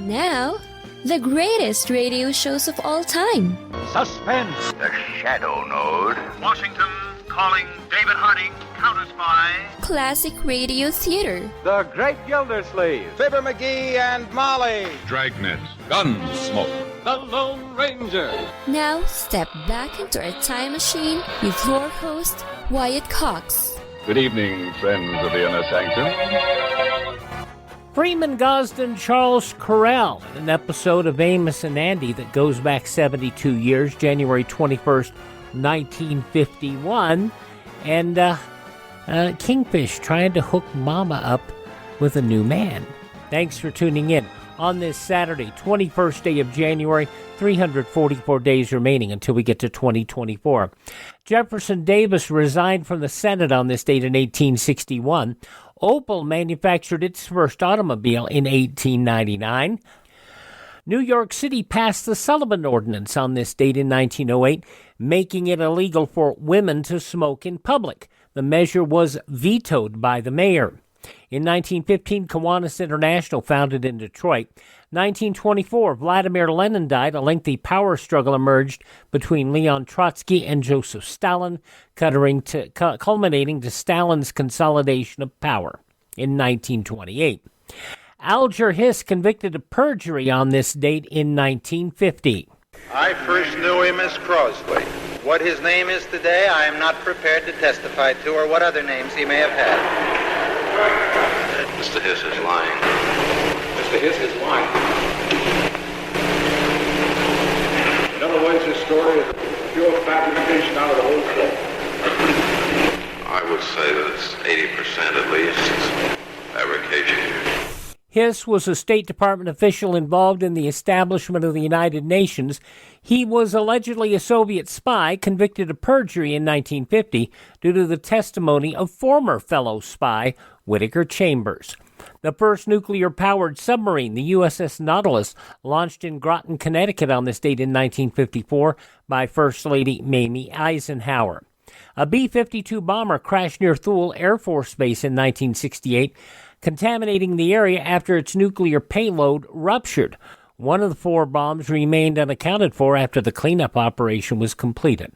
Now, the greatest radio shows of all time. Suspense. The Shadow Node. Washington calling David Harding, counter-spy. Classic radio theater. The Great Gildersleeve. Fibber McGee and Molly. Dragnet. Gunsmoke. The Lone Ranger. Now, step back into a time machine with your host, Wyatt Cox. Good evening, friends of the Inner Sanctum. Freeman Gosden Charles Correll in an episode of Amos-n-Andy that goes back 72 years, January 21st, 1951, and Kingfish trying to hook Mama up with a new man. Thanks for tuning in on this Saturday, 21st day of January, 344 days remaining until we get to 2024. Jefferson Davis resigned from the Senate on this date in 1861. Opel manufactured its first automobile in 1899. New York City passed the Sullivan Ordinance on this date in 1908, making it illegal for women to smoke in public. The measure was vetoed by the mayor. In 1915, Kiwanis International, founded in Detroit. 1924, Vladimir Lenin died. A lengthy power struggle emerged between Leon Trotsky and Joseph Stalin, culminating to Stalin's consolidation of power in 1928. Alger Hiss convicted of perjury on this date in 1950. I first knew him as Crosley. What his name is today, I am not prepared to testify to, or what other names he may have had. Mr. Hiss is lying. Mr. Hiss is lying. In other words, his story is pure fabrication out of the whole thing. I would say that it's 80% at least fabrication. Hiss was a State Department official involved in the establishment of the United Nations. He was allegedly a Soviet spy convicted of perjury in 1950 due to the testimony of former fellow spy Whittaker Chambers. The first nuclear-powered submarine, the USS Nautilus, launched in Groton, Connecticut on this date in 1954 by First Lady Mamie Eisenhower. A B-52 bomber crashed near Thule Air Force Base in 1968, contaminating the area after its nuclear payload ruptured. One of the four bombs remained unaccounted for after the cleanup operation was completed.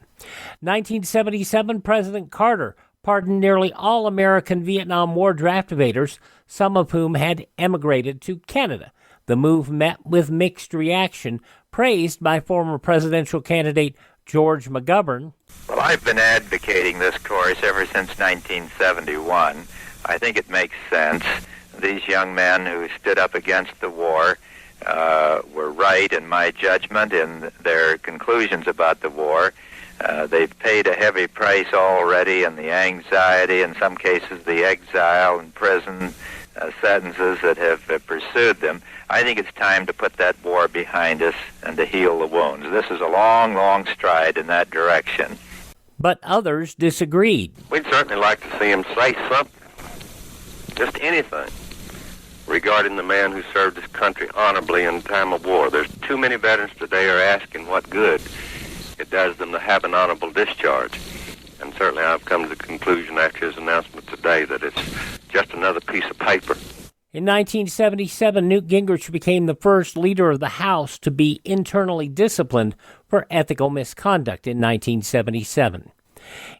1977, President Carter pardoned nearly all American Vietnam War draft evaders, some of whom had emigrated to Canada. The move met with mixed reaction, praised by former presidential candidate George McGovern. Well, I've been advocating this course ever since 1971. I think it makes sense. These young men who stood up against the war were right, in my judgment, in their conclusions about the war. They've paid a heavy price already in the anxiety, in some cases the exile and prison sentences that have pursued them. I think it's time to put that war behind us and to heal the wounds. This is a long, long stride in that direction. But others disagreed. We'd certainly like to see him say something, just anything, regarding the man who served his country honorably in time of war. There's too many veterans today are asking what good it does them to have an honorable discharge. And certainly I've come to the conclusion after his announcement today that it's just another piece of paper. In 1977, Newt Gingrich became the first leader of the House to be internally disciplined for ethical misconduct in 1977.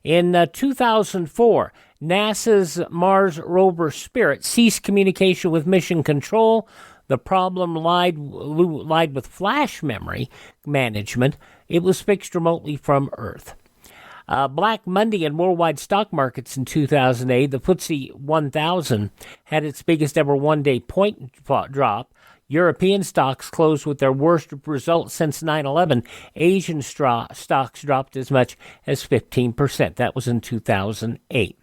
In 2004, NASA's Mars rover Spirit ceased communication with Mission Control. The problem lied with flash memory management. It was fixed remotely from Earth. Black Monday in worldwide stock markets in 2008, the FTSE 1000 had its biggest ever one-day point drop. European stocks closed with their worst results since 9/11. Asian stocks dropped as much as 15%. That was in 2008.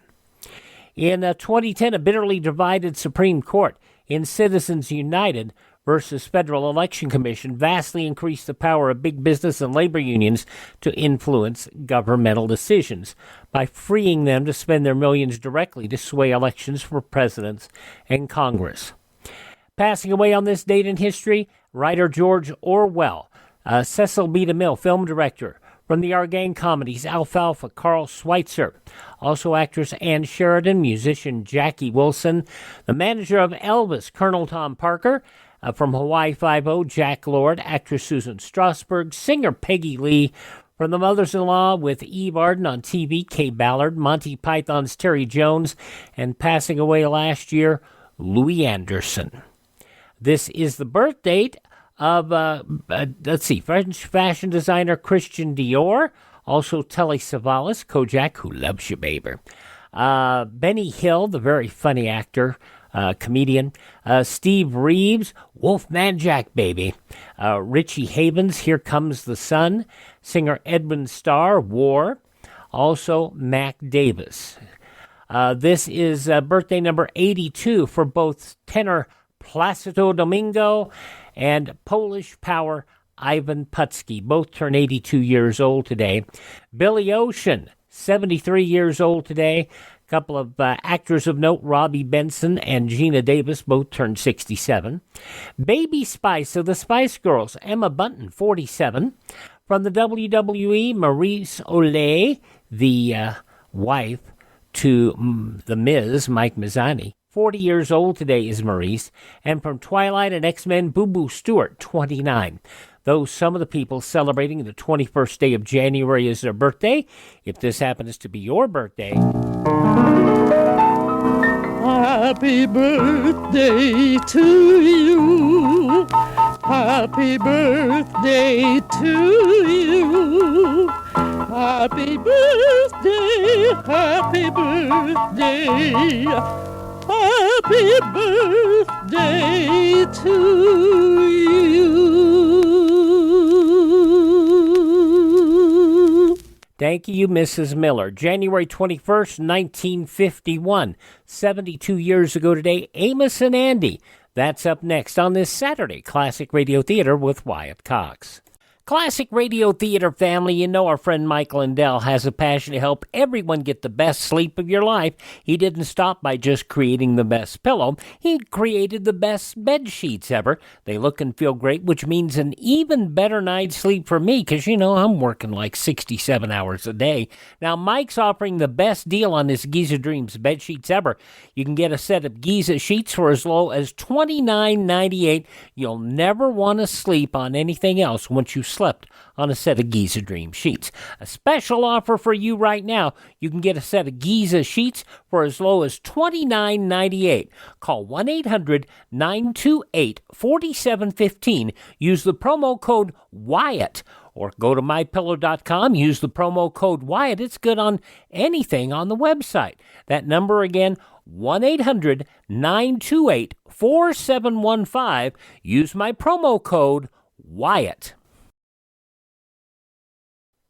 In 2010, a bitterly divided Supreme Court in Citizens United versus Federal Election Commission vastly increased the power of big business and labor unions to influence governmental decisions by freeing them to spend their millions directly to sway elections for presidents and Congress. Passing away on this date in history, writer George Orwell, Cecil B. DeMille, film director, from the Argang comedies Alfalfa, Carl Schweitzer. Also actress Ann Sheridan, musician Jackie Wilson, the manager of Elvis, Colonel Tom Parker, From Hawaii Five-0, Jack Lord, actress Susan Strasberg, singer Peggy Lee. From The Mothers-in-Law with Eve Arden on TV, Kay Ballard, Monty Python's Terry Jones, and passing away last year, Louis Anderson. This is the birth date of, French fashion designer Christian Dior, also Telly Savalas, Kojak, who loves you, baby. Benny Hill, the very funny actor, comedian. Steve Reeves, Wolfman Jack, baby. Richie Havens, Here Comes the Sun. Singer Edwin Starr, War. Also, Mac Davis. This is birthday number 82 for both tenor Placido Domingo and Polish power Ivan Putski. Both turn 82 years old today. Billy Ocean, 73 years old today. A couple of actors of note, Robbie Benson and Gina Davis, both turned 67. Baby Spice of the Spice Girls, Emma Bunton, 47. From the WWE, Maurice Olay, the wife to The Miz, Mike Mazzani. 40 years old today is Maurice. And from Twilight and X-Men, Boo Boo Stewart, 29. Those some of the people celebrating the 21st day of January as their birthday. If this happens to be your birthday. Happy birthday to you. Happy birthday to you. Happy birthday, happy birthday. Happy birthday to you. Thank you, Mrs. Miller. January 21st, 1951. 72 years ago today, Amos-n-Andy. That's up next on this Saturday, Classic Radio Theater with Wyatt Cox. Classic Radio Theater family, you know our friend Mike Lindell has a passion to help everyone get the best sleep of your life. He didn't stop by just creating the best pillow. He created the best bed sheets ever. They look and feel great, which means an even better night's sleep for me because, you know, I'm working like 67 hours a day. Now, Mike's offering the best deal on his Giza Dreams bed sheets ever. You can get a set of Giza sheets for as low as $29.98. You'll never want to sleep on anything else once you slept on a set of Giza Dream sheets. A special offer for you right now. You can get a set of Giza sheets for as low as $29.98. Call 1-800-928-4715. Use the promo code Wyatt. Or go to mypillow.com, use the promo code Wyatt. It's good on anything on the website. That number again, 1-800-928-4715. Use my promo code Wyatt.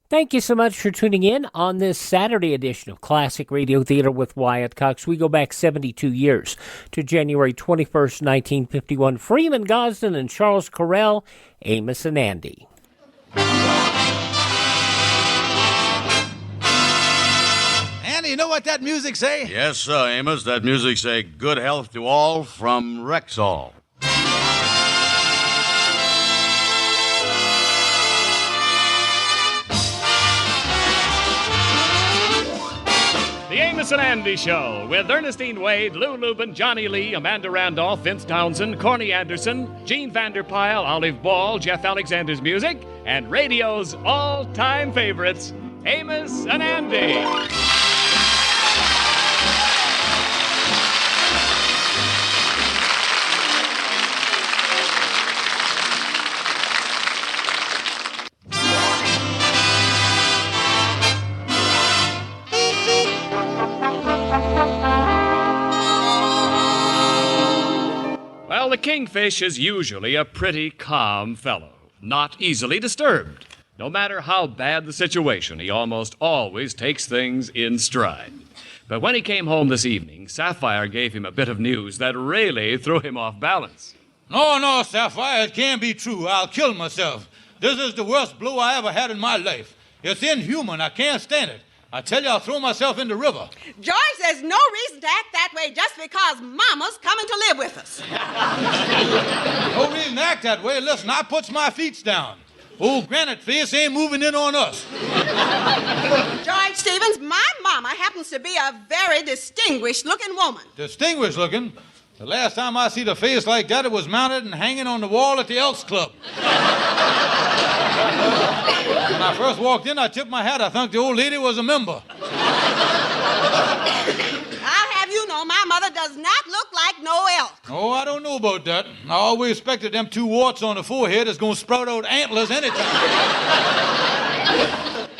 Thank you so much for tuning in on this Saturday edition of Classic Radio Theater with Wyatt Cox. We go back 72 years to January 21st, 1951. Freeman Gosden and Charles Correll, Amos-n-Andy. Andy, you know what that music say? Yes, sir, Amos. That music say, good health to all from Rexall. The Amos-n-Andy Show with Ernestine Wade, Lou Lubin, Johnny Lee, Amanda Randolph, Vince Townsend, Corny Anderson, Gene Vanderpyle, Olive Ball, Jeff Alexander's music, and radio's all-time favorites, Amos-n-Andy. Well, the Kingfish is usually a pretty calm fellow, not easily disturbed. No matter how bad the situation, he almost always takes things in stride. But when he came home this evening, Sapphire gave him a bit of news that really threw him off balance. No, Sapphire, it can't be true. I'll kill myself. This is the worst blow I ever had in my life. It's inhuman. I can't stand it. I tell you, I'll throw myself in the river. George, there's no reason to act that way just because Mama's coming to live with us. No reason to act that way. Listen, I puts my feet down. Old Granite Face ain't moving in on us. George Stevens, my mama happens to be a very distinguished-looking woman. Distinguished looking? The last time I see the face like that, it was mounted and hanging on the wall at the Elks Club. When I first walked in, I tipped my hat. I thought the old lady was a member. I'll have you know my mother does not look like no elk. Oh, I don't know about that. I always expected them 2 warts on the forehead is going to sprout out antlers anytime.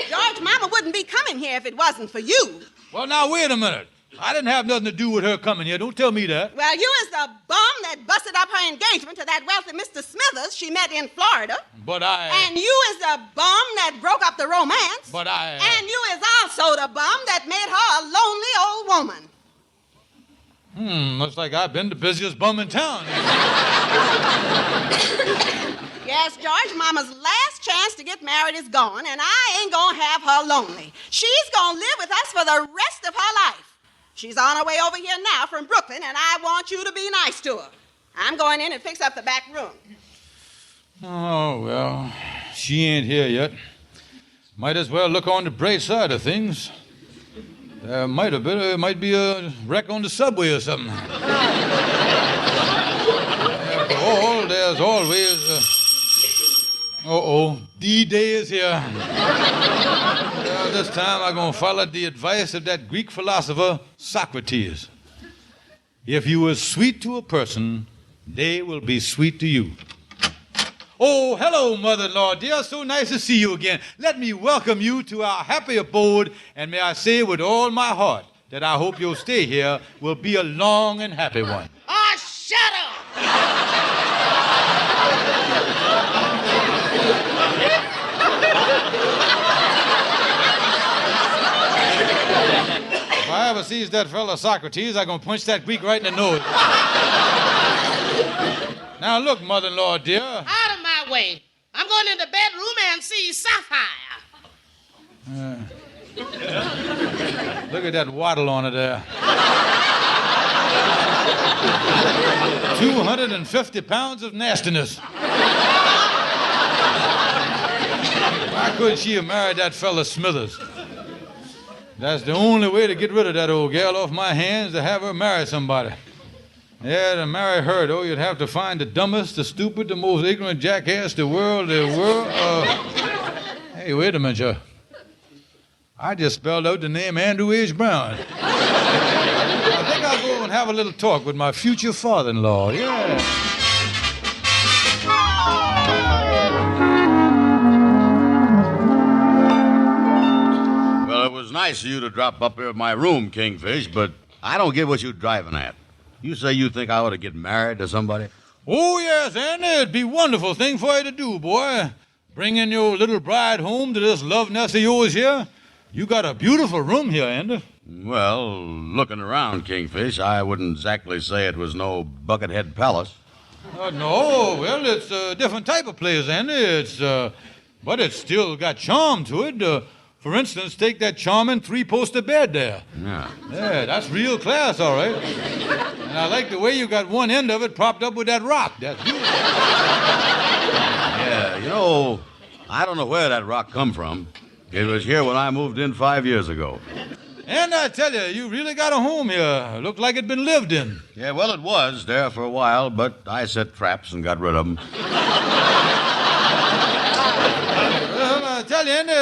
George, Mama wouldn't be coming here if it wasn't for you. Well, now, wait a minute. I didn't have nothing to do with her coming here. Don't tell me that. Well, you is the bum that busted up her engagement to that wealthy Mr. Smithers she met in Florida. But I... And you is the bum that broke up the romance. But I... And you is also the bum that made her a lonely old woman. Looks like I've been the busiest bum in town. Yes, George, Mama's last chance to get married is gone, and I ain't gonna have her lonely. She's gonna live with us for the rest of her life. She's on her way over here now from Brooklyn, and I want you to be nice to her. I'm going in and fix up the back room. Oh, well, she ain't here yet. Might as well look on the bright side of things. There might be a wreck on the subway or something. After all, there's always D-Day is here. Well, this time I'm going to follow the advice of that Greek philosopher, Socrates. If you are sweet to a person, they will be sweet to you. Oh, hello, mother-in-law, dear. So nice to see you again. Let me welcome you to our happy abode, and may I say with all my heart that I hope your stay here will be a long and happy one. Oh, shut up! If I ever sees that fella Socrates, I'm going to punch that Greek right in the nose. Now, look, mother-in-law, dear. Out of my way. I'm going in the bedroom and see Sapphire. Look at that waddle on it there. 250 pounds of nastiness. Why couldn't she have married that fella Smithers? That's the only way to get rid of that old gal off my hands, to have her marry somebody. Yeah, to marry her, though, you'd have to find the dumbest, the stupid, the most ignorant jackass the world. Hey, wait a minute, sir. I just spelled out the name Andrew H. Brown. I think I'll go and have a little talk with my future father-in-law, yeah. Well, it was nice of you to drop up here at my room, Kingfish, but I don't get what you're driving at. You say you think I ought to get married to somebody? Oh, yes, Andy, it'd be a wonderful thing for you to do, boy. Bringing your little bride home to this love nest of yours here. You got a beautiful room here, Andy. Well, looking around, Kingfish, I wouldn't exactly say it was no Buckethead Palace. No, well, it's a different type of place, Andy. But it's still got charm to it. For instance, take that charming 3-poster bed there. Yeah. Yeah, that's real class, all right. And I like the way you got one end of it propped up with that rock. That's beautiful. Yeah, you know, I don't know where that rock come from. It was here when I moved in 5 years ago. And I tell you really got a home here. Looked like it'd been lived in. Yeah, well, it was there for a while, but I set traps and got rid of them. Well, I tell you, Andy,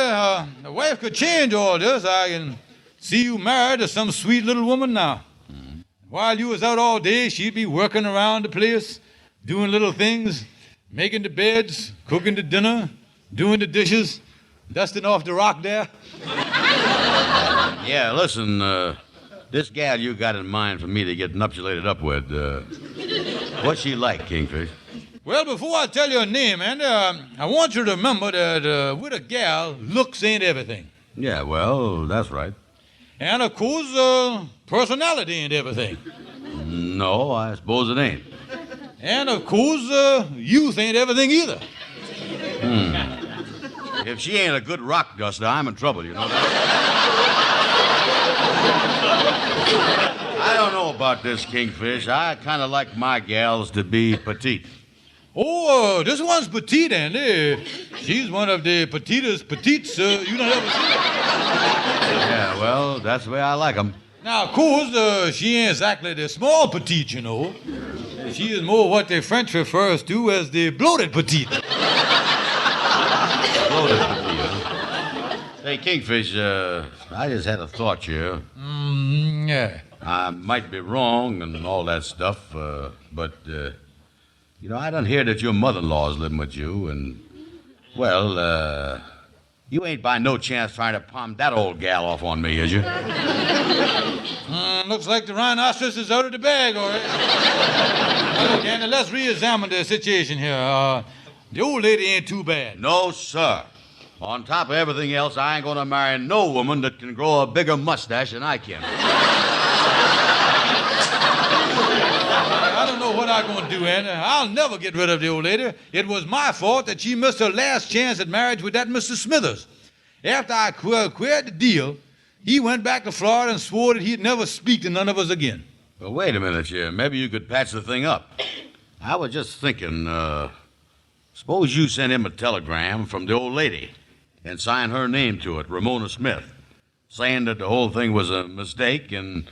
the wife could change all this. I can see you married to some sweet little woman now. Mm-hmm. While you was out all day, she'd be working around the place, doing little things, making the beds, cooking the dinner, doing the dishes, dusting off the rock there. Yeah, listen, this gal you got in mind for me to get nuptialated up with, what's she like, Kingfish? Well, before I tell you her name, Andy, I want you to remember that with a gal, looks ain't everything. Yeah, well, that's right. And, of course, personality ain't everything. No, I suppose it ain't. And, of course, youth ain't everything either. If she ain't a good rock duster, I'm in trouble, you know that? I don't know about this, Kingfish. I kind of like my gals to be petite. Oh, this one's petite, Andy. She's one of the petitest petites you don't ever see. Yeah, well, that's the way I like them. Now, of course, she ain't exactly the small petite, you know. She is more what the French refers to as the bloated petite. Bloated petite, huh? Hey, Kingfish, I just had a thought here. Yeah. I might be wrong and all that stuff, but, you know, I done hear that your mother-in-law's living with you, and, well, you ain't by no chance trying to palm that old gal off on me, is you? Looks like the rhinoceros is out of the bag, all right. Look, Andy, let's re-examine the situation here. The old lady ain't too bad. No, sir. On top of everything else, I ain't gonna marry no woman that can grow a bigger mustache than I can. I don't know what I'm gonna do, Andy. I'll never get rid of the old lady. It was my fault that she missed her last chance at marriage with that Mr. Smithers. After I queered the deal, he went back to Florida and swore that he'd never speak to none of us again. Well, wait a minute here. Maybe you could patch the thing up. I was just thinking, suppose you sent him a telegram from the old lady and sign her name to it, Ramona Smith, saying that the whole thing was a mistake and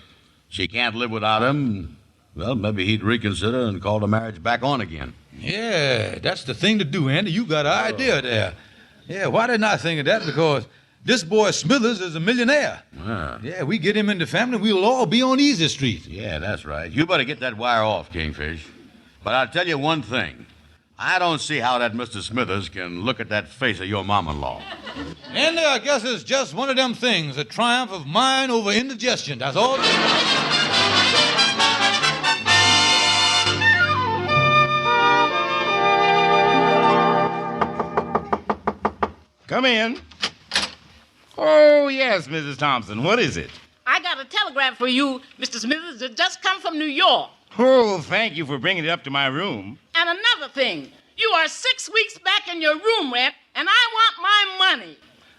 she can't live without him. Well, maybe he'd reconsider and call the marriage back on again. Yeah, that's the thing to do, Andy. You got an idea there. Yeah, why didn't I think of that? Because this boy Smithers is a millionaire. Ah. Yeah, we get him in the family, we'll all be on easy street. Yeah, that's right. You better get that wire off, Kingfish. But I'll tell you one thing. I don't see how that Mr. Smithers can look at that face of your mom-in-law. Andy, I guess it's just one of them things, a triumph of mind over indigestion, that's all. Come in. Oh, yes, Mrs. Thompson. What is it? I got a telegram for you, Mr. Smithers, that just come from New York. Oh, thank you for bringing it up to my room. And another thing, you are 6 weeks back in your room rent, and I want my money.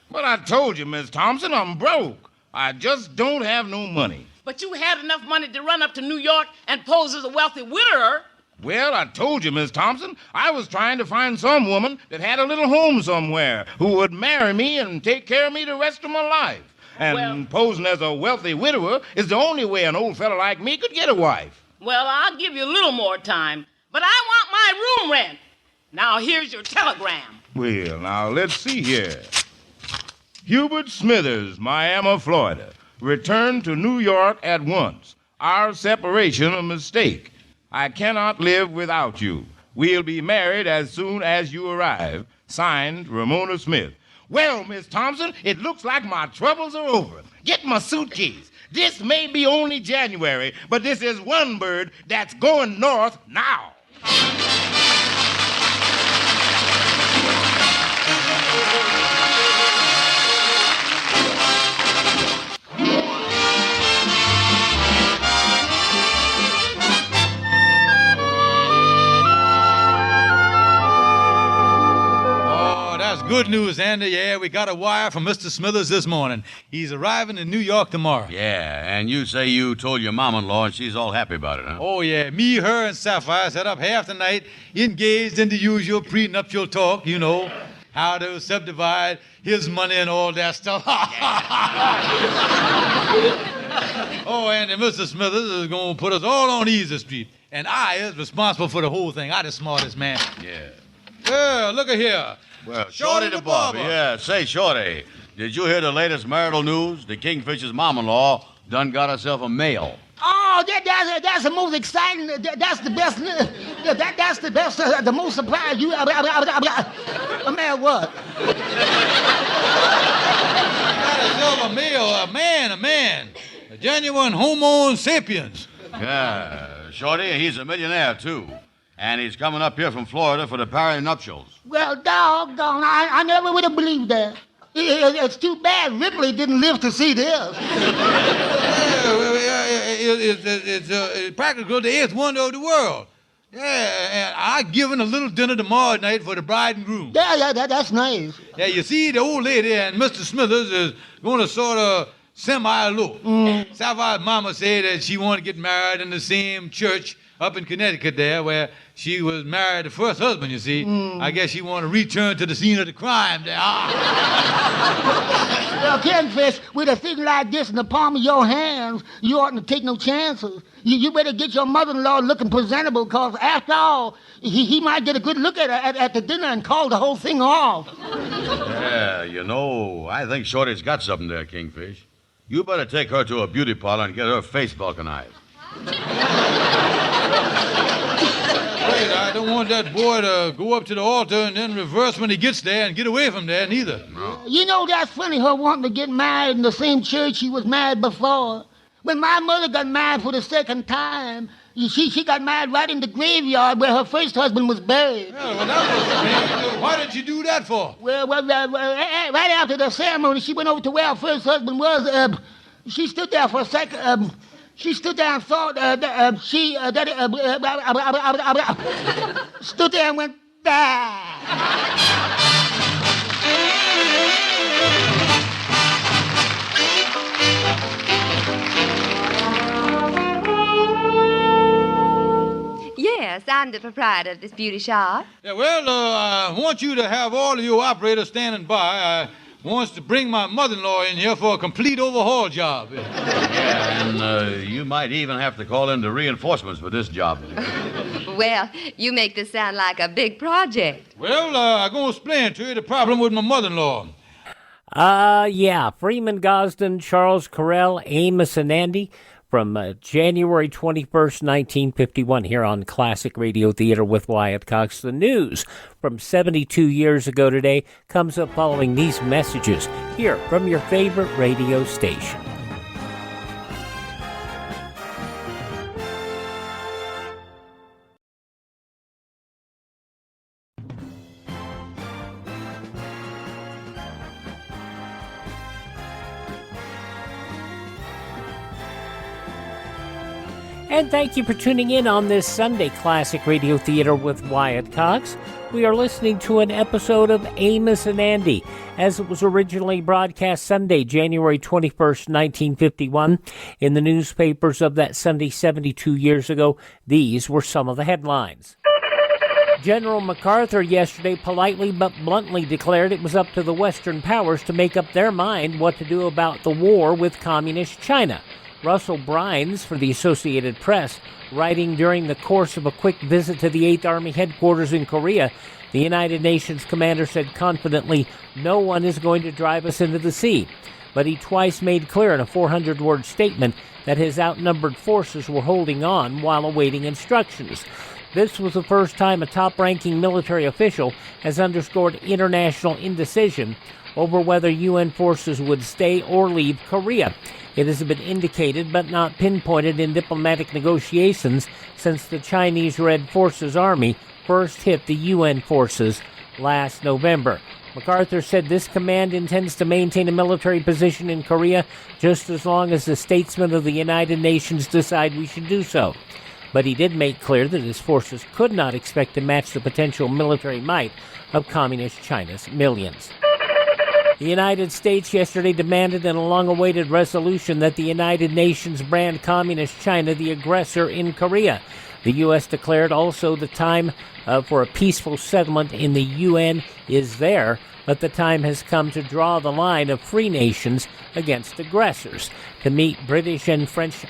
But I told you, Miss Thompson, I'm broke. I just don't have no money. But you had enough money to run up to New York and pose as a wealthy widower. Well, I told you, Miss Thompson, I was trying to find some woman that had a little home somewhere who would marry me and take care of me the rest of my life. And posing as a wealthy widower is the only way an old fella like me could get a wife. Well, I'll give you a little more time, but I want my room rent. Now, here's your telegram. Well, now, let's see here. Hubert Smithers, Miami, Florida. Return to New York at once. Our separation a mistake. I cannot live without you. We'll be married as soon as you arrive. Signed, Ramona Smith. Well, Miss Thompson, it looks like my troubles are over. Get my suitcase. This may be only January, but this is one bird that's going north now. Good news, Andy. Yeah, we got a wire from Mr. Smithers this morning. He's arriving in New York tomorrow. Yeah, and you say you told your mom-in-law and she's all happy about it, huh? Oh, yeah. Me, her, and Sapphire sat up half the night, engaged in the usual prenuptial talk, you know, how to subdivide his money and all that stuff. Oh, Andy, Mr. Smithers is going to put us all on easy street. And I is responsible for the whole thing. I the smartest man. Yeah. Yeah, look at here. Well, Shorty the barber. Yeah, say, Shorty, did you hear the latest marital news? The Kingfish's mom-in-law done got herself a male. Oh, that's the most exciting, that's the best, that's the best, the most surprised you, a man what? Got herself a male, a man, a genuine homo sapiens. Yeah, Shorty, he's a millionaire, too. And he's coming up here from Florida for the Parry nuptials. Well, doggone, I never would have believed that. It's too bad Ripley didn't live to see this. It's practically the eighth wonder of the world. Yeah, and I'm giving a little dinner tomorrow night for the bride and groom. Yeah, that's nice. Yeah, you see, the old lady and Mr. Smithers is going to sort of semi-elope. Sapphire's mama said that she wanted to get married in the same church up in Connecticut there, where she was married to first husband, you see. I guess she wanted to return to the scene of the crime there. Well, Kingfish, with a thing like this in the palm of your hands, you oughtn't to take no chances. You better get your mother-in-law looking presentable, because after all, he might get a good look at the dinner and call the whole thing off. Yeah, you know, I think Shorty's got something there, Kingfish. You better take her to a beauty parlor and get her face vulcanized. Wait, I don't want that boy to go up to the altar and then reverse when he gets there and get away from there neither. No. You know, that's funny, her wanting to get married in the same church she was married before. When my mother got married for the second time, she got married right in the graveyard where her first husband was buried. Yeah, well, that was strange. Why did you do that for? Well, right after the ceremony, she went over to where her first husband was. She stood there for a second. She stood there and thought stood there and went, bah. Yes, I'm the proprietor of this beauty shop. Yeah, well, I want you to have all of your operators standing by. I wants to bring my mother-in-law in here for a complete overhaul job. Yeah, and you might even have to call in the reinforcements for this job. Well, you make this sound like a big project. Well, I'm going to explain to you the problem with my mother-in-law. Yeah, Freeman Gosden, Charles Correll, Amos-n-Andy, from January 21st, 1951, here on Classic Radio Theater with Wyatt Cox. The news from 72 years ago today comes up following these messages here from your favorite radio station. And thank you for tuning in on this Sunday Classic Radio Theater with Wyatt Cox. We are listening to an episode of Amos-n-Andy, as it was originally broadcast Sunday, January 21st, 1951. In the newspapers of that Sunday 72 years ago, these were some of the headlines. General MacArthur yesterday politely but bluntly declared it was up to the Western powers to make up their mind what to do about the war with Communist China. Russell Brines for the Associated Press, writing during the course of a quick visit to the 8th Army headquarters in Korea, the United Nations commander said confidently, "No one is going to drive us into the sea." But he twice made clear in a 400-word statement that his outnumbered forces were holding on while awaiting instructions. This was the first time a top-ranking military official has underscored international indecision over whether UN forces would stay or leave Korea. It has been indicated but not pinpointed in diplomatic negotiations since the Chinese Red Forces Army first hit the UN forces last November. MacArthur said this command intends to maintain a military position in Korea just as long as the statesmen of the United Nations decide we should do so. But he did make clear that his forces could not expect to match the potential military might of Communist China's millions. The United States yesterday demanded in a long-awaited resolution that the United Nations brand Communist China the aggressor in Korea. The U.S. declared also the time for a peaceful settlement in the UN is there, but the time has come to draw the line of free nations against aggressors. To meet British and French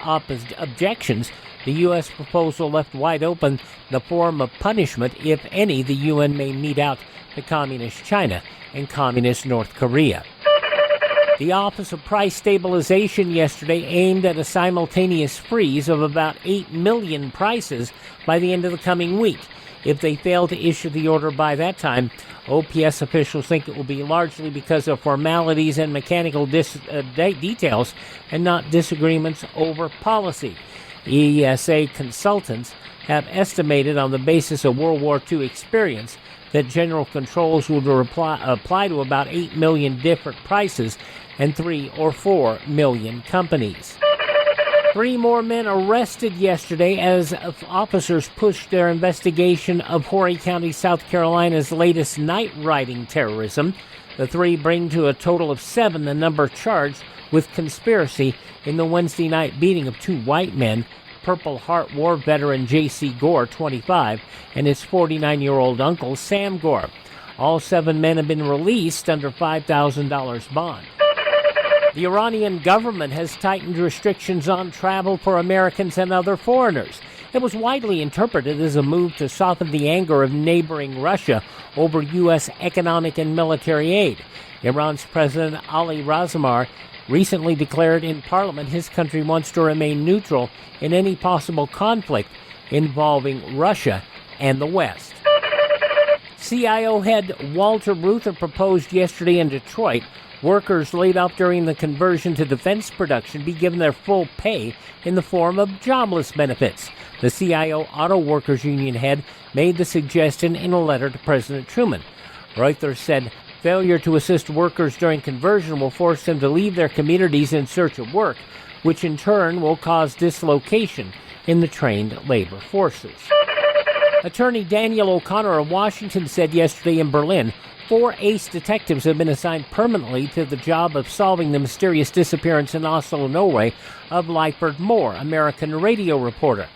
objections, the U.S. proposal left wide open the form of punishment, if any, the UN may mete out to Communist China and Communist North Korea. The Office of Price Stabilization yesterday aimed at a simultaneous freeze of about 8 million prices by the end of the coming week. If they fail to issue the order by that time, OPS officials think it will be largely because of formalities and mechanical details and not disagreements over policy. ESA consultants have estimated on the basis of World War II experience that general controls would apply to about 8 million different prices and 3 or 4 million companies. 3 more men arrested yesterday as officers pushed their investigation of Horry County, South Carolina's latest night riding terrorism. The 3 bring to a total of 7 the number charged with conspiracy in the Wednesday night beating of 2 white men Purple Heart War veteran J.C. Gore, 25, and his 49-year-old uncle, Sam Gore. All 7 men have been released under $5,000 bond. The Iranian government has tightened restrictions on travel for Americans and other foreigners. It was widely interpreted as a move to soften the anger of neighboring Russia over U.S. economic and military aid. Iran's President Ali Razamar recently declared in Parliament his country wants to remain neutral in any possible conflict involving Russia and the West. CIO head Walter Reuther proposed yesterday in Detroit workers laid off during the conversion to defense production be given their full pay in the form of jobless benefits. The CIO Auto Workers Union head made the suggestion in a letter to President Truman. Reuther said failure to assist workers during conversion will force them to leave their communities in search of work, which in turn will cause dislocation in the trained labor forces. Attorney Daniel O'Connor of Washington said yesterday in Berlin 4 ace detectives have been assigned permanently to the job of solving the mysterious disappearance in Oslo, Norway, of Leifert Moore, American radio reporter.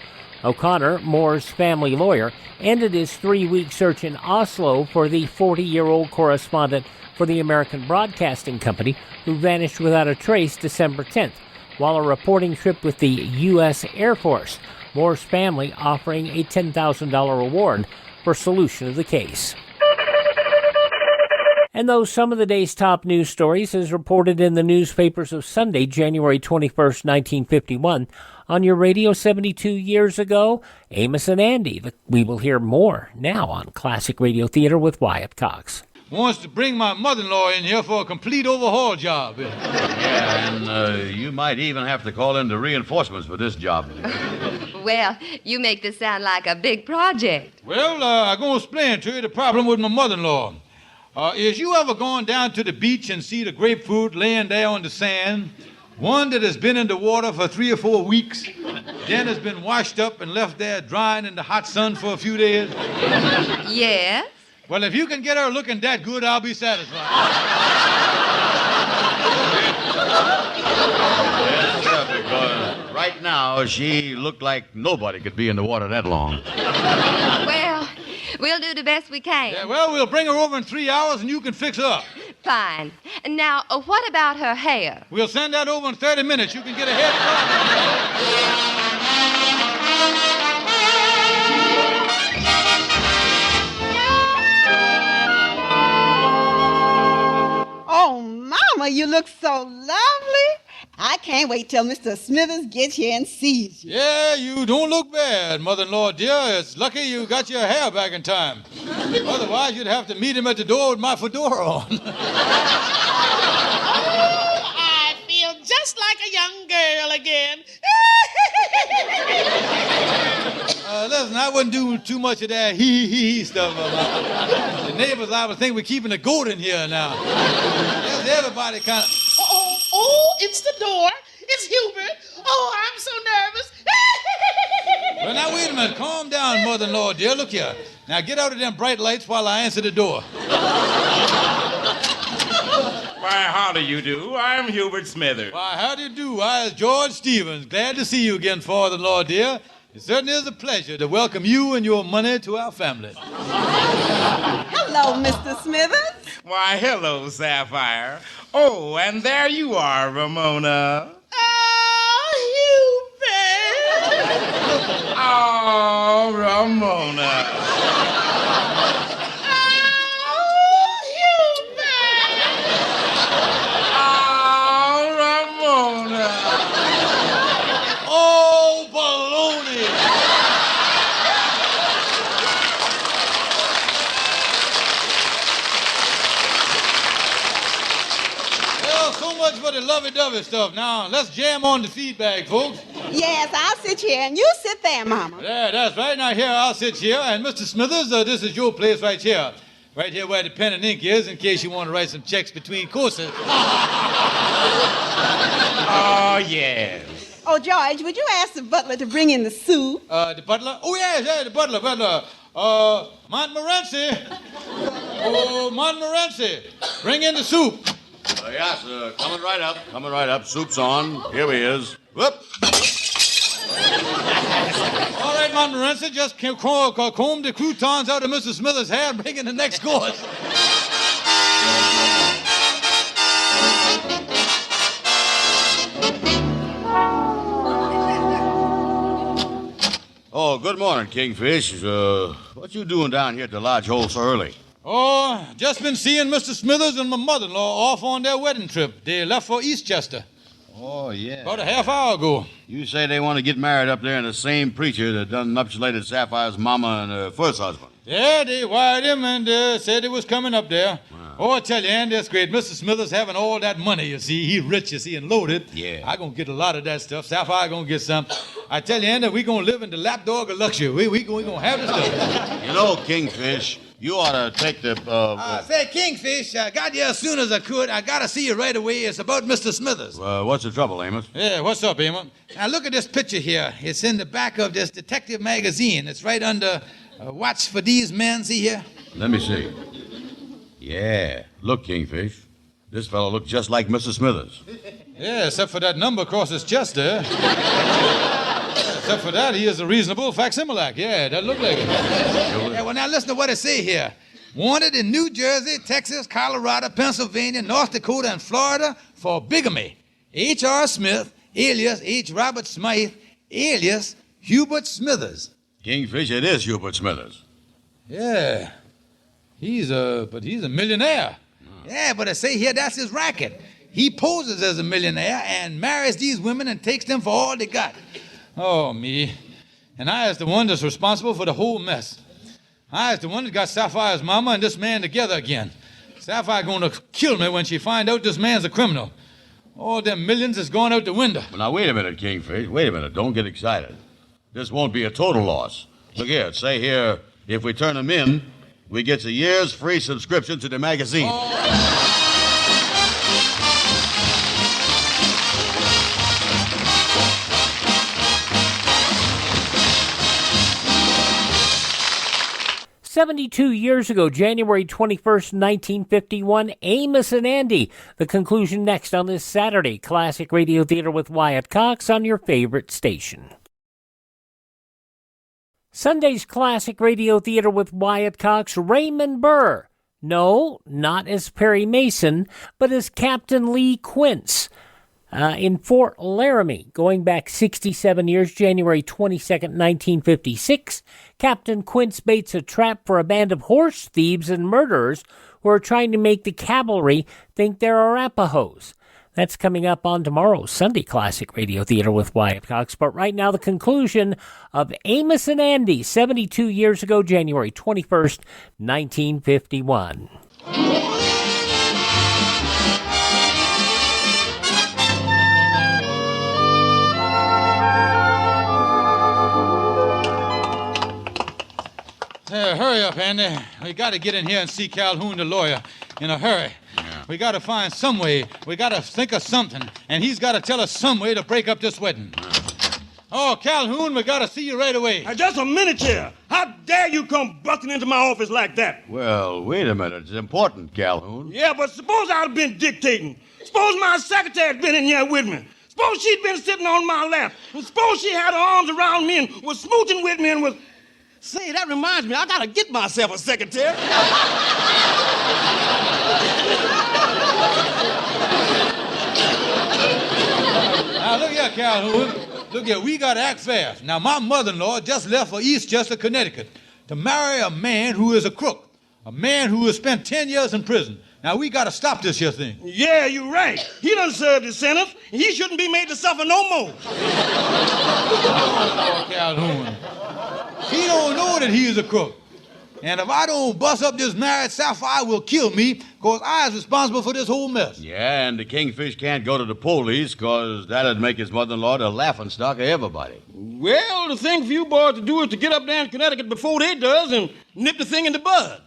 O'Connor, Moore's family lawyer, ended his 3-week search in Oslo for the 40-year-old correspondent for the American Broadcasting Company, who vanished without a trace December 10th, while a reporting trip with the U.S. Air Force. Moore's family offering a $10,000 reward for solution of the case. And those some of the day's top news stories as reported in the newspapers of Sunday, January 21st, 1951, on your radio 72 years ago, Amos-n-Andy. We will hear more now on Classic Radio Theater with Wyatt Cox. Wants to bring my mother-in-law in here for a complete overhaul job. Yeah, and you might even have to call in the reinforcements for this job. Well, you make this sound like a big project. Well, I'm going to explain to you the problem with my mother-in-law. Is you ever gone down to the beach and see the grapefruit laying there on the sand? One that has been in the water for 3 or 4 weeks, then has been washed up and left there drying in the hot sun for a few days? Yes. Well, if you can get her looking that good, I'll be satisfied. Yes, because right now she looked like nobody could be in the water that long. Well, we'll do the best we can. Yeah, well, we'll bring her over in 3 hours and you can fix her up. Fine. Now, what about her hair? We'll send that over in 30 minutes. You can get a haircut. Oh, Mama, you look so lovely. I can't wait till Mr. Smithers gets here and sees you. Yeah, you don't look bad, mother-in-law dear. It's lucky you got your hair back in time. Otherwise, you'd have to meet him at the door with my fedora on. I feel just like a young girl again. Listen, I wouldn't do too much of that hee stuff. The neighbors, I would think we're keeping a goat in here now. Yes, everybody kind of... Oh, it's the door. It's Hubert. Oh, I'm so nervous. Well, now, wait a minute. Calm down, mother-in-law, dear. Look here. Now, get out of them bright lights while I answer the door. Why, how do you do? I'm Hubert Smithers. Why, how do you do? I is George Stevens. Glad to see you again, father-in-law, dear. It certainly is a pleasure to welcome you and your money to our family. Hello, Mr. Smithers. Why, hello, Sapphire. Oh, and there you are, Ramona. Oh, Hubert. Oh, Ramona. Oh, baloney! Well, so much for the lovey-dovey stuff. Now, let's jam on the feedback, folks. Yes, I'll sit here and you sit there, Mama. Yeah, that's right. Now, here, I'll sit here. And Mr. Smithers, this is your place right here. Right here where the pen and ink is, in case you want to write some checks between courses. Oh, yes. Oh, George, would you ask the butler to bring in the soup? The butler? Oh, yes, the butler. Montmorency. Oh, Montmorency. Bring in the soup. Yes, coming right up. Soup's on. Here he is. Whoop. All right, Montmorency, just comb the croutons out of Mr. Smithers' hair and bring in the next course. Oh, good morning, Kingfish. What you doing down here at the lodge hole so early? Oh, just been seeing Mr. Smithers and my mother-in-law off on their wedding trip. They left for Eastchester. Oh, yeah. About a half hour ago. You say they want to get married up there in the same preacher that done nuptialated Sapphire's mama and her first husband. Yeah, they wired him and said it was coming up there. Wow. Oh, I tell you, Andy, that's great. Mr. Smithers having all that money, you see. He rich, you see, and loaded. Yeah. I gonna get a lot of that stuff. Sapphire gonna get some. I tell you, Andy, we gonna live in the lapdog of luxury. We gonna have the stuff. You know, Kingfish, you ought to take the... Say, Kingfish, I got you as soon as I could. I gotta see you right away. It's about Mr. Smithers. What's the trouble, Amos? Yeah, what's up, Amos? Now, look at this picture here. It's in the back of this detective magazine. It's right under Watch for These Men. See here? Let me see. Yeah. Look, Kingfish. This fellow looks just like Mr. Smithers. Yeah, except for that number across his chest there. Except for that, he is a reasonable facsimile. Yeah, that look like it. Yeah, well, now listen to what it say here. Wanted in New Jersey, Texas, Colorado, Pennsylvania, North Dakota, and Florida for bigamy. H.R. Smith, alias H. Robert Smythe, alias Hubert Smithers. Kingfish, it is Hubert Smithers. Yeah. But he's a millionaire. Yeah, but I say here that's his racket. He poses as a millionaire and marries these women and takes them for all they got. Oh, me. And I is the one that's responsible for the whole mess. I is the one that got Sapphire's mama and this man together again. Sapphire gonna kill me when she find out this man's a criminal. All them millions is going out the window. Well, now, wait a minute, Kingfish. Wait a minute. Don't get excited. This won't be a total loss. Look here. Say here, if we turn them in, we get a year's free subscription to the magazine. Oh. 72 years ago, January 21st, 1951, Amos-n-Andy. The conclusion next on this Saturday. Classic Radio Theater with Wyatt Cox on your favorite station. Sunday's Classic Radio Theater with Wyatt Cox, Raymond Burr. No, not as Perry Mason, but as Captain Lee Quince. In Fort Laramie, going back 67 years, January 22nd, 1956, Captain Quince baits a trap for a band of horse thieves and murderers who are trying to make the cavalry think they're Arapahoes. That's coming up on tomorrow's Sunday Classic Radio Theater with Wyatt Cox. But right now, the conclusion of Amos-n-Andy, 72 years ago, January 21st, 1951. Hurry up, Andy. We got to get in here and see Calhoun, the lawyer, in a hurry. Yeah. We got to find some way. We got to think of something, and he's got to tell us some way to break up this wedding. Oh, Calhoun, we got to see you right away. Just a minute here. How dare you come busting into my office like that? Well, wait a minute. It's important, Calhoun. Yeah, but suppose I'd have been dictating. Suppose my secretary had been in here with me. Suppose she'd been sitting on my lap. And suppose she had her arms around me and was smooching with me and was... Say, that reminds me, I gotta get myself a secretary. Now, look here, Calhoun. Look here, we gotta act fast. Now, my mother-in-law just left for Eastchester, Connecticut to marry a man who is a crook, a man who has spent 10 years in prison. Now, we gotta stop this here thing. Yeah, you're right. He done served his sentence. He shouldn't be made to suffer no more. Oh, Calhoun. He don't know that he is a crook. And if I don't bust up this married Sapphire, will kill me, because I is responsible for this whole mess. Yeah, and the Kingfish can't go to the police, because that'd make his mother-in-law the laughingstock of everybody. Well, the thing for you boys to do is to get up there in Connecticut before they does and nip the thing in the bud.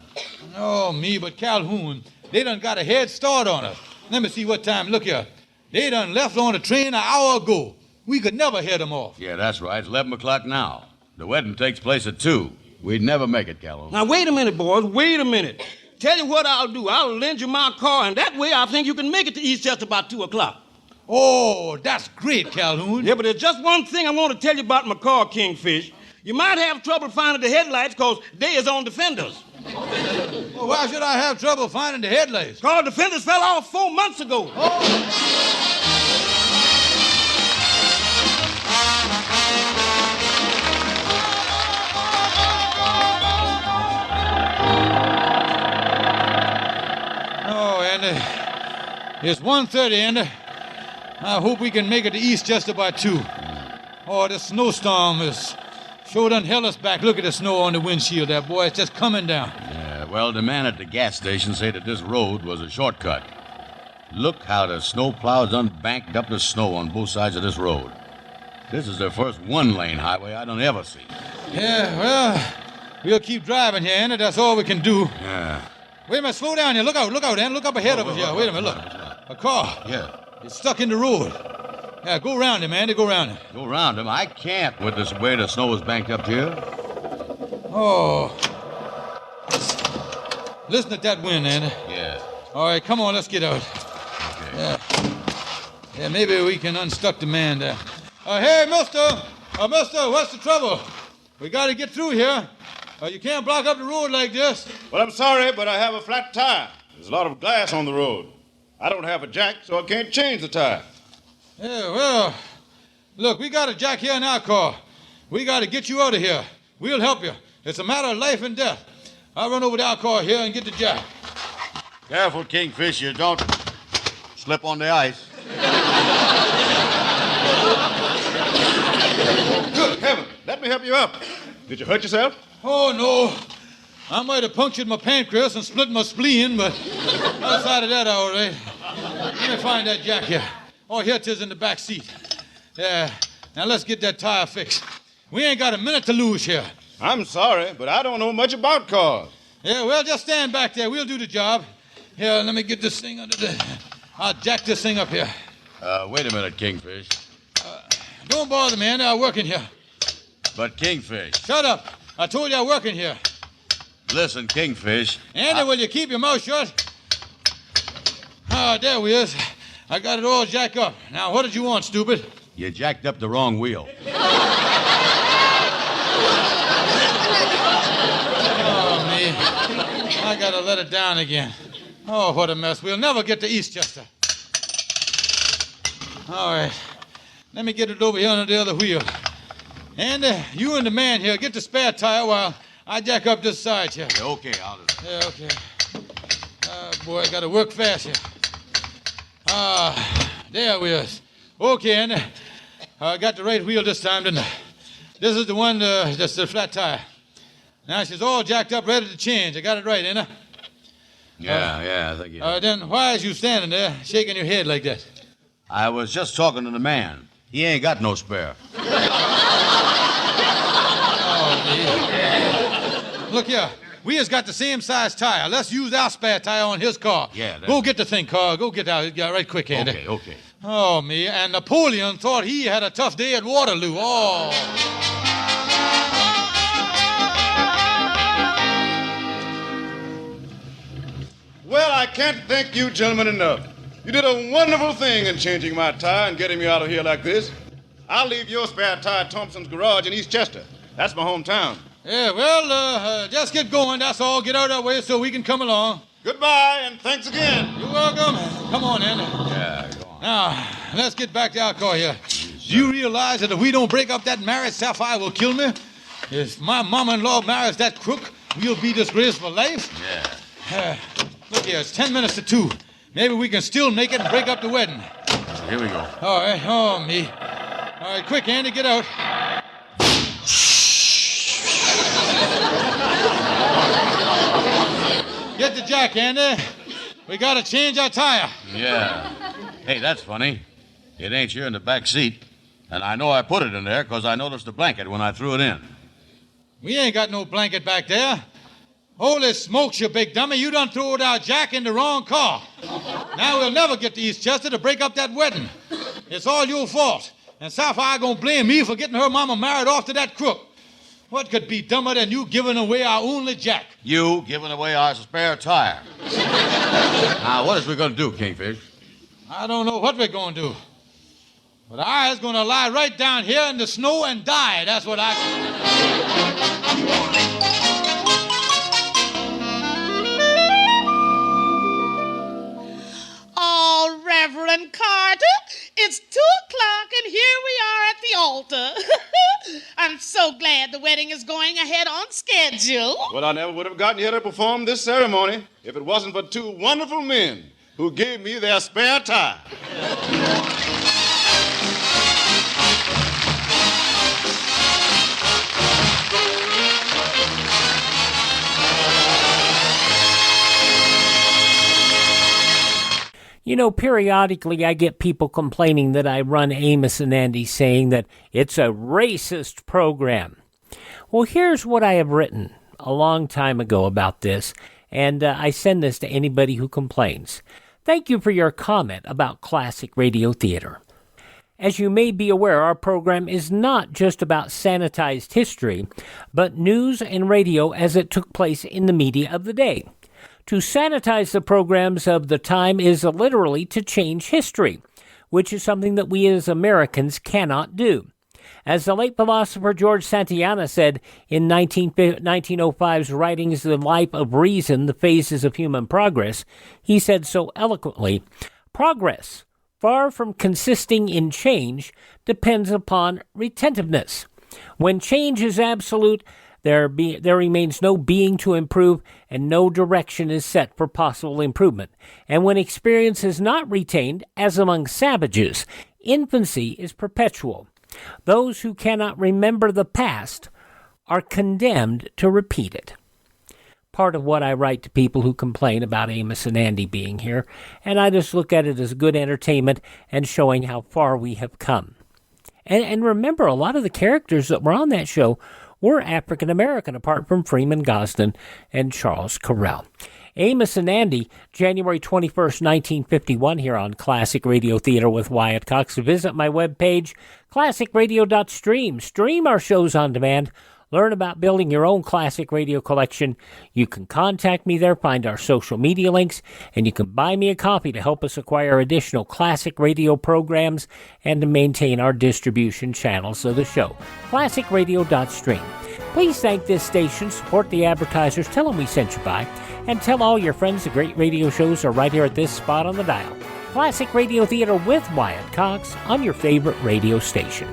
Oh, me, but Calhoun, they done got a head start on us. Let me see what time. Look here. They done left on the train an hour ago. We could never head them off. Yeah, that's right. It's 11 o'clock now. The wedding takes place at 2. We'd never make it, Calhoun. Now, wait a minute, boys. Wait a minute. Tell you what I'll do. I'll lend you my car, and that way I think you can make it to Eastchester about 2 o'clock. Oh, that's great, Calhoun. Yeah, but there's just one thing I want to tell you about my car, Kingfish. You might have trouble finding the headlights because they is on the fenders. Well, why should I have trouble finding the headlights? Because the fenders fell off 4 months ago. Oh, Andy. It's 1:30, Andy. I hope we can make it to Eastchester by 2. Oh, this snowstorm is sure done held us back. Look at the snow on the windshield there, boy. It's just coming down. Yeah, well, the man at the gas station said that this road was a shortcut. Look how the snow plows unbanked up the snow on both sides of this road. This is the first one-lane highway I done ever see. Yeah, well, we'll keep driving here, Andy. That's all we can do. Yeah. Wait a minute, slow down here. Look out, Andy. Look up ahead of us here. Wait a minute, look. A car. Yeah. It's stuck in the road. Yeah, go around him, Andy. Go around him. Go around him? I can't with this way the snow is banked up here. Oh. Listen to that wind, Andy. Yeah. All right, come on, let's get out. Okay. Yeah, maybe we can unstuck the man there. Hey, mister, what's the trouble? We got to get through here. You can't block up the road like this. Well, I'm sorry, but I have a flat tire. There's a lot of glass on the road. I don't have a jack, so I can't change the tire. Yeah, well, look, we got a jack here in our car. We got to get you out of here. We'll help you. It's a matter of life and death. I'll run over to our car here and get the jack. Careful, Kingfish, you don't slip on the ice. Good heaven, let me help you up. Did you hurt yourself? Oh, no. I might have punctured my pancreas and split my spleen, but outside of that, all right. Let me find that jack here. Oh, here it is in the back seat. Yeah, now let's get that tire fixed. We ain't got a minute to lose here. I'm sorry, but I don't know much about cars. Yeah, well, just stand back there. We'll do the job. Here, let me get this thing under the... I'll jack this thing up here. Wait a minute, Kingfish. Don't bother me, Andy. I work in here. But Kingfish... Shut up. I told you I work in here. Listen, Kingfish... Andy, will you keep your mouth shut? Ah, there we is. I got it all jacked up. Now, what did you want, stupid? You jacked up the wrong wheel. Oh, me. I gotta let it down again. Oh, what a mess. We'll never get to Eastchester. All right. Let me get it over here under the other wheel. And you and the man here, get the spare tire while I jack up this side here. Yeah, okay, I'll just... Yeah, okay. Oh, boy, I gotta work fast here. There we is. Okay, Andy. I got the right wheel this time, didn't I? This is the one that's the flat tire. Now she's all jacked up, ready to change. I got it right, ain't I? Yeah, I think you did. Then why is you standing there, shaking your head like that? I was just talking to the man. He ain't got no spare. Oh, Look here. We has got the same size tire. Let's use our spare tire on his car. Yeah, Go get the thing, car. Go get out right quick, Andy. Okay. Oh, me. And Napoleon thought he had a tough day at Waterloo. Oh. Well, I can't thank you gentlemen enough. You did a wonderful thing in changing my tire and getting me out of here like this. I'll leave your spare tire at Thompson's garage in Eastchester. That's my hometown. Yeah, well, just get going, that's all. Get out of that way so we can come along. Goodbye, and thanks again. You're welcome. Come on, Andy. Yeah, go on. Now, let's get back to our car here. Do you realize that if we don't break up that marriage, Sapphire will kill me? If my mama-in-law marries that crook, we'll be disgraced for life. Yeah. Look here, it's 10 minutes to 2. Maybe we can still make it and break up the wedding. Here we go. All right, oh, me. All right, quick, Andy, get out. Get the jack, Andy. We got to change our tire. Yeah. Hey, that's funny. It ain't here in the back seat. And I know I put it in there because I noticed the blanket when I threw it in. We ain't got no blanket back there. Holy smokes, you big dummy. You done threw our jack in the wrong car. Now we'll never get to Eastchester to break up that wedding. It's all your fault. And Sapphire gonna blame me for getting her mama married off to that crook. What could be dumber than you giving away our only jack? You giving away our spare tire. Now, what is we going to do, Kingfish? I don't know what we're going to do. But I is going to lie right down here in the snow and die. That's what I... Oh, Reverend Carter, it's 2 o'clock and here we are at the altar. I'm so glad the wedding is going ahead on schedule. Well, I never would have gotten here to perform this ceremony if it wasn't for 2 wonderful men who gave me their spare time. You know, periodically I get people complaining that I run Amos-n-Andy, saying that it's a racist program. Well, here's what I have written a long time ago about this, and I send this to anybody who complains. Thank you for your comment about classic radio theater. As you may be aware, our program is not just about sanitized history, but news and radio as it took place in the media of the day. To sanitize the programs of the time is literally to change history, which is something that we as Americans cannot do. As the late philosopher George Santayana said in 1905's writings, The Life of Reason, The Phases of Human Progress, he said so eloquently, "Progress, far from consisting in change, depends upon retentiveness. When change is absolute, there remains no being to improve, and no direction is set for possible improvement. And when experience is not retained, as among savages, infancy is perpetual. Those who cannot remember the past are condemned to repeat it." Part of what I write to people who complain about Amos-n-Andy being here, and I just look at it as good entertainment and showing how far we have come. And remember, a lot of the characters that were on that show were African American, apart from Freeman Gosden and Charles Correll. Amos-n-Andy, January 21st, 1951, here on Classic Radio Theater with Wyatt Cox. Visit my webpage, classicradio.stream. Stream our shows on demand. Learn about building your own classic radio collection. You can contact me there, find our social media links, and you can buy me a copy to help us acquire additional classic radio programs and to maintain our distribution channels of the show. classicradio.stream. Please thank this station, support the advertisers, tell them we sent you by, and tell all your friends the great radio shows are right here at this spot on the dial. Classic Radio Theater with Wyatt Cox on your favorite radio station.